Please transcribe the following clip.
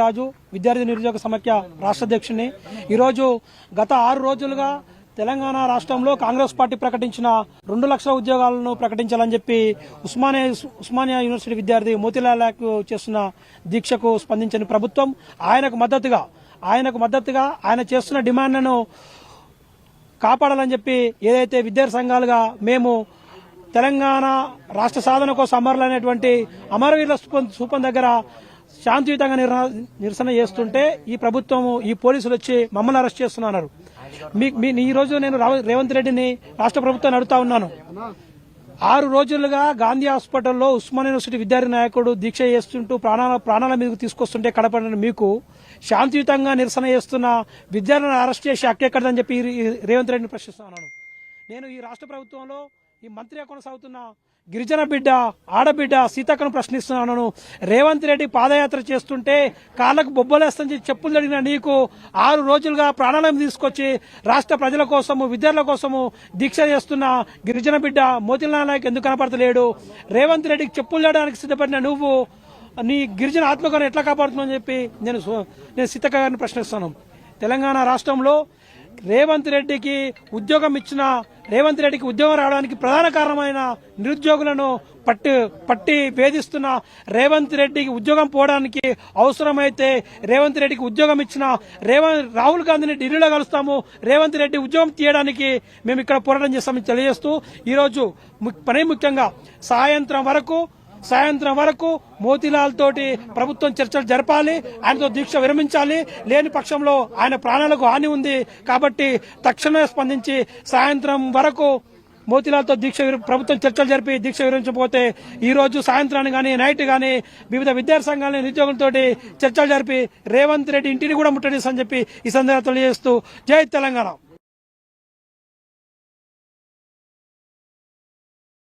రాజు విద్యార్థి నిరుద్యోగ సమైక్య రాష్ట్ర అధ్యక్షుడిని. ఈరోజు గత 6 రోజులుగా తెలంగాణ రాష్ట్రంలో కాంగ్రెస్ పార్టీ ప్రకటించిన 2 లక్షల ఉద్యోగాలను ప్రకటించాలని చెప్పి ఉస్మానియా యూనివర్సిటీ విద్యార్థి మోతీలాల్ చేస్తున్న దీక్షకు స్పందించిన ప్రభుత్వం ఆయనకు మద్దతుగా ఆయన చేస్తున్న డిమాండ్లను కాపాడాలని చెప్పి ఏదైతే విద్యార్థి సంఘాలుగా మేము తెలంగాణ రాష్ట్ర సాధన కోసం అమరులైనటువంటి అమరవీరుల స్థూపం దగ్గర శాంతియుతంగా నిరసన చేస్తుంటే ఈ ప్రభుత్వం ఈ పోలీసులు వచ్చి మమ్మల్ని అరెస్ట్ చేస్తున్నారు. ఈ రోజు నేను రేవంత్ రెడ్డిని రాష్ట్ర ప్రభుత్వాన్ని అడుగుతా ఉన్నాను. 6 రోజులుగా గాంధీ హాస్పిటల్లో ఉస్మానియా యూనివర్సిటీ విద్యార్థి నాయకుడు దీక్ష చేస్తుంటూ ప్రాణాల మీదకు తీసుకొస్తుంటే కడపడిన మీకు శాంతియుతంగా నిరసన చేస్తున్న విద్యార్థులను అరెస్ట్ చేసి హక్కెక్కడదని చెప్పి రేవంత్ రెడ్డిని ప్రశ్నిస్తున్నాను. నేను ఈ రాష్ట్ర ప్రభుత్వంలో ఈ మంత్రిగా కొనసాగుతున్న గిరిజన బిడ్డ ఆడబిడ్డ సీతక్కను ప్రశ్నిస్తున్నాను. రేవంత్ రెడ్డి పాదయాత్ర చేస్తుంటే కాళ్ళకు బొబ్బలేస్తని చెప్పులు జరిగిన నీకు 6 రోజులుగా ప్రాణాలను తీసుకొచ్చి రాష్ట్ర ప్రజల కోసము విద్యార్థుల కోసము దీక్ష చేస్తున్న గిరిజన బిడ్డ మోతీలాల్ నాయక్ ఎందుకు కనపడతలేడు? రేవంత్ రెడ్డికి చెప్పులు చేయడానికి సిద్ధపడిన నువ్వు నీ గిరిజన ఆత్మగౌరవం ఎట్లా కాపాడుతున్నావు చెప్పి నేను సీతక్క గారిని ప్రశ్నిస్తాను. తెలంగాణ రాష్ట్రంలో రేవంత్ రెడ్డికి ఉద్యోగం రావడానికి ప్రధాన కారణమైన నిరుద్యోగులను పట్టి వేధిస్తున్న రేవంత్ రెడ్డికి ఉద్యోగం పోవడానికి అవసరమైతే రేవంత్ రెడ్డికి ఉద్యోగం ఇచ్చిన రాహుల్ గాంధీని ఢిల్లీలో కలుస్తాము. రేవంత్ రెడ్డి ఉద్యోగం తీయడానికి మేము ఇక్కడ పోరాటం చేస్తామని తెలియజేస్తూ ఈరోజు ముఖ్యంగా సాయంత్రం వరకు మోతీలాల్ తోటి ప్రభుత్వం చర్చలు జరపాలి, ఆయనతో దీక్ష విరమించాలి. లేని పక్షంలో ఆయన ప్రాణాలకు హాని ఉంది కాబట్టి తక్షణమే స్పందించి సాయంత్రం వరకు మోతీలాల్తో ప్రభుత్వం చర్చలు జరిపి దీక్ష విరమించకపోతే ఈ రోజు సాయంత్రాన్ని గానీ నైట్ గానీ వివిధ విద్యార్థి సంఘాలని నిరుద్యోగులతో చర్చలు జరిపి రేవంత్ రెడ్డి ఇంటిని కూడా ముట్టడిస్తామని చెప్పి ఈ సందర్భంగా తెలియజేస్తూ జై తెలంగాణ.